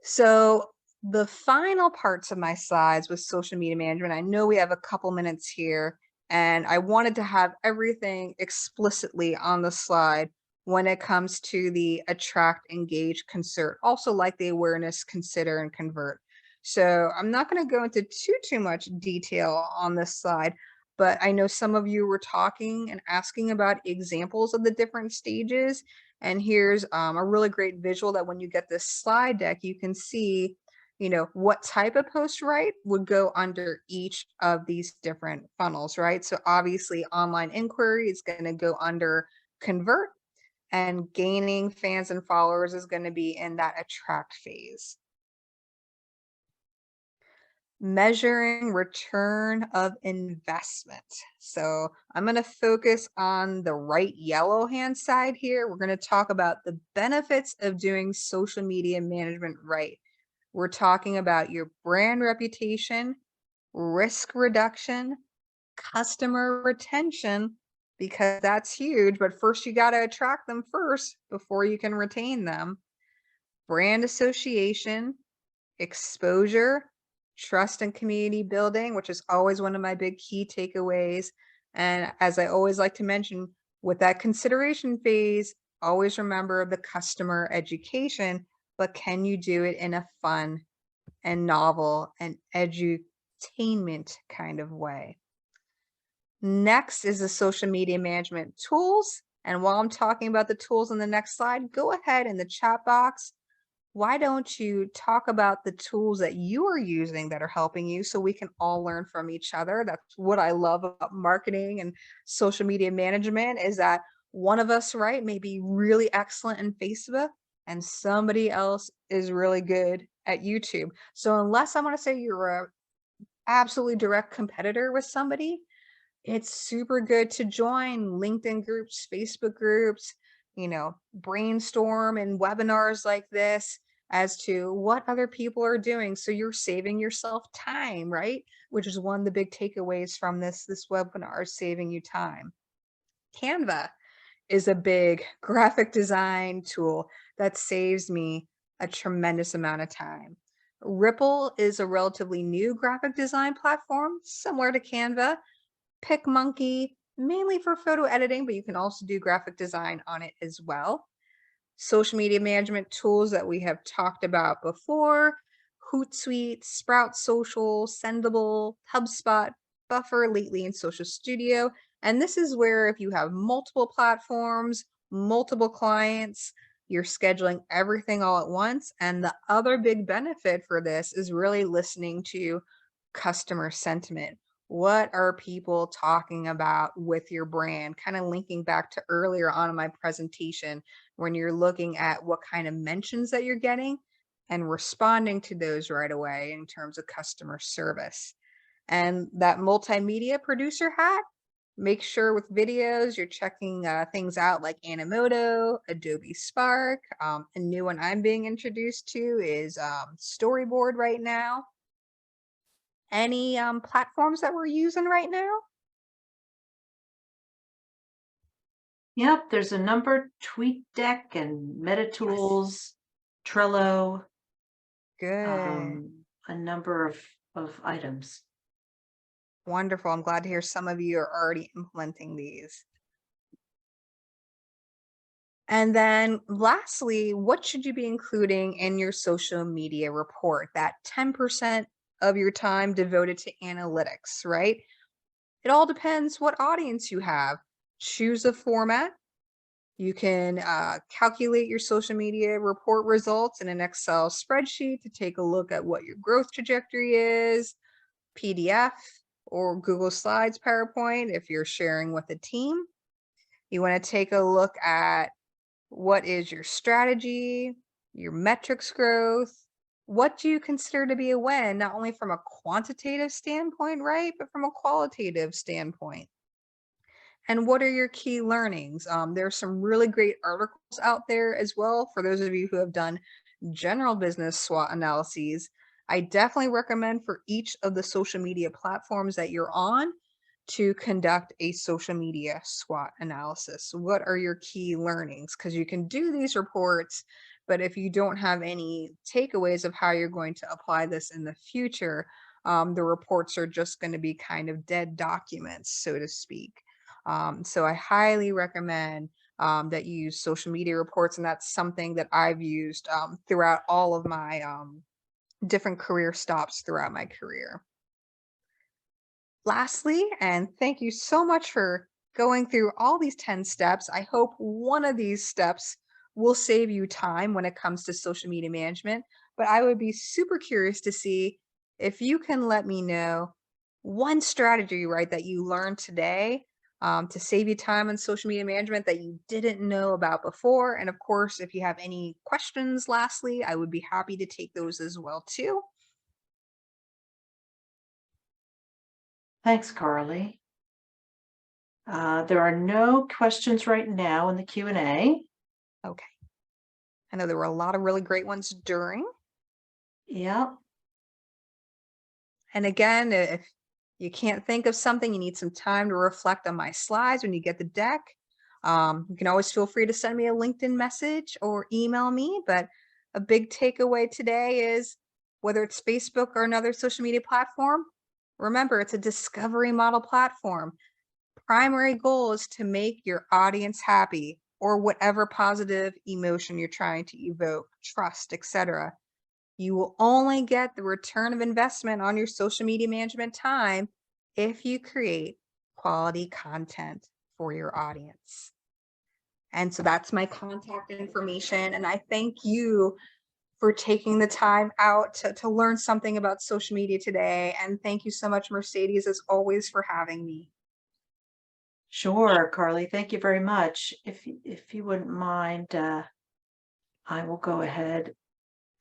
So the final parts of my slides with social media management, I know we have a couple minutes here, and I wanted to have everything explicitly on the slide when it comes to the attract, engage, convert, also like the awareness, consider, and convert. So I'm not going to go into too much detail on this slide, but I know some of you were talking and asking about examples of the different stages. And here's a really great visual that when you get this slide deck, you can see, what type of post right would go under each of these different funnels, right? So obviously online inquiry is going to go under convert, and gaining fans and followers is going to be in that attract phase. Measuring return of investment. So I'm going to focus on the right yellow hand side here. We're going to talk about the benefits of doing social media management right. We're talking about your brand reputation, risk reduction, customer retention, because that's huge. But first, you got to attract them first before you can retain them. Brand association, exposure, trust and community building, which is always one of my big key takeaways. And as I always like to mention, with that consideration phase, always remember the customer education, but can you do it in a fun and novel and edutainment kind of way? Next is the social media management tools. And while I'm talking about the tools in the next slide, go ahead in the chat box, why don't you talk about the tools that you are using that are helping you so we can all learn from each other? That's what I love about marketing and social media management is that one of us, right, may be really excellent in Facebook and somebody else is really good at YouTube. So unless I want to say you're a absolutely direct competitor with somebody, it's super good to join LinkedIn groups, Facebook groups, brainstorm and webinars like this as to what other people are doing. So you're saving yourself time, right? Which is one of the big takeaways from this webinar, is saving you time. Canva is a big graphic design tool that saves me a tremendous amount of time. Ripple is a relatively new graphic design platform similar to Canva. PicMonkey, mainly for photo editing, but you can also do graphic design on it as well. Social media management tools that we have talked about before: Hootsuite, Sprout Social, Sendable, HubSpot, Buffer, lately in Social Studio. And this is where if you have multiple platforms, multiple clients, you're scheduling everything all at once. And the other big benefit for this is really listening to customer sentiment. What are people talking about with your brand? Kind of linking back to earlier on in my presentation, when you're looking at what kind of mentions that you're getting and responding to those right away in terms of customer service. And that multimedia producer hat, make sure with videos you're checking things out like Animoto, Adobe Spark. A new one I'm being introduced to is Storyboard right now. Any platforms that we're using right now? Yep, there's a number: TweetDeck and Yes. MetaTools, Trello, Good. a number of items. Wonderful. I'm glad to hear some of you are already implementing these. And then lastly, what should you be including in your social media report? That 10% of your time devoted to analytics, right? It all depends what audience you have. Choose a format. You can calculate your social media report results in an Excel spreadsheet to take a look at what your growth trajectory is, PDF or Google Slides, PowerPoint if you're sharing with a team. You want to take a look at what is your strategy, your metrics growth. What do you consider to be a win, not only from a quantitative standpoint, right, but from a qualitative standpoint? And what are your key learnings? There's some really great articles out there as well for those of you who have done general business SWOT analyses. I definitely recommend for each of the social media platforms that you're on to conduct a social media SWOT analysis. What are your key learnings? Because you can do these reports, but if you don't have any takeaways of how you're going to apply this in the future, the reports are just going to be kind of dead documents, so to speak. So I highly recommend that you use social media reports, and that's something that I've used throughout all of my different career stops throughout my career. Lastly, and thank you so much for going through all these 10 steps. I hope one of these steps will save you time when it comes to social media management, but I would be super curious to see if you can let me know one strategy, right, that you learned today to save you time on social media management that you didn't know about before. And of course, if you have any questions, lastly, I would be happy to take those as well too. Thanks, Carly. There are no questions right now in the Q&A. Okay. I know there were a lot of really great ones during. Yeah. And again, if you can't think of something, you need some time to reflect on my slides when you get the deck. You can always feel free to send me a LinkedIn message or email me. But a big takeaway today is whether it's Facebook or another social media platform, remember it's a discovery model platform. Primary goal is to make your audience happy or whatever positive emotion you're trying to evoke, trust, etc. You will only get the return of investment on your social media management time if you create quality content for your audience. And so that's my contact information. And I thank you for taking the time out to learn something about social media today. And thank you so much, Mercedes, as always, for having me. Sure, Carly, thank you very much. If you wouldn't mind, I will go ahead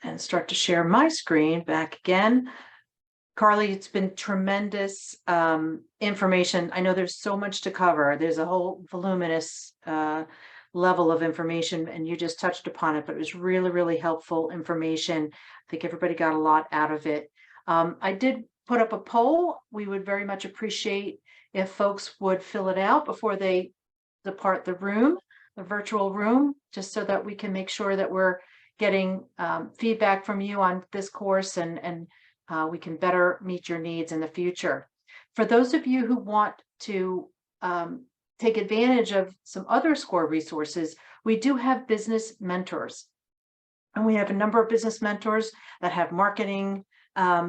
and start to share my screen back again. Carly, it's been tremendous information. I know there's so much to cover. There's a whole voluminous level of information, and you just touched upon it, but it was really, really helpful information. I think everybody got a lot out of it. I did put up a poll. We would very much appreciate if folks would fill it out before they depart the room, the virtual room, just so that we can make sure that we're getting feedback from you on this course, and we can better meet your needs in the future. For those of you who want to take advantage of some other SCORE resources, we do have business mentors. And we have a number of business mentors that have marketing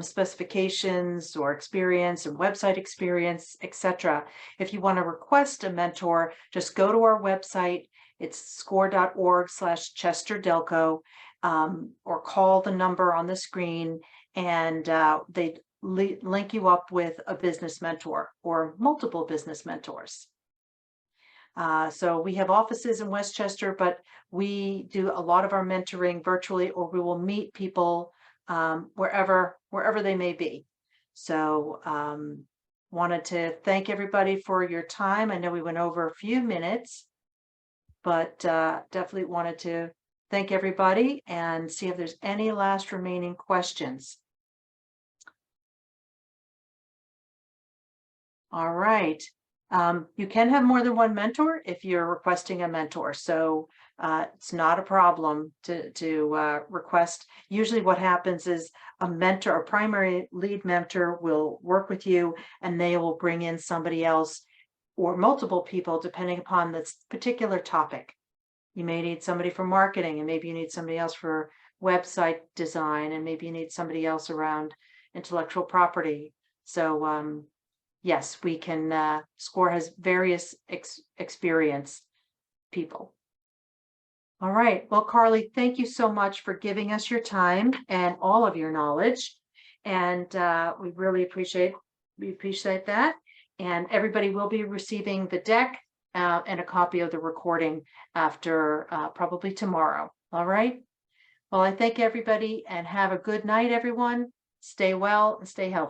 specifications or experience and website experience, etc. If you want to request a mentor, just go to our website. It's score.org/Chester-Delco, or call the number on the screen, and they link you up with a business mentor or multiple business mentors. So we have offices in Westchester, but we do a lot of our mentoring virtually, or we will meet people wherever they may be. So wanted to thank everybody for your time. I know we went over a few minutes, but definitely wanted to thank everybody and see if there's any last remaining questions. All right. You can have more than one mentor if you're requesting a mentor. So it's not a problem to request. Usually what happens is a mentor, a primary lead mentor, will work with you, and they will bring in somebody else or multiple people depending upon this particular topic. You may need somebody for marketing, and maybe you need somebody else for website design, and maybe you need somebody else around intellectual property. So yes, we can, SCORE has various experienced people. All right, well, Carly, thank you so much for giving us your time and all of your knowledge. And we really appreciate that. And everybody will be receiving the deck and a copy of the recording after probably tomorrow. All right. Well, I thank everybody, and have a good night, everyone. Stay well and stay healthy.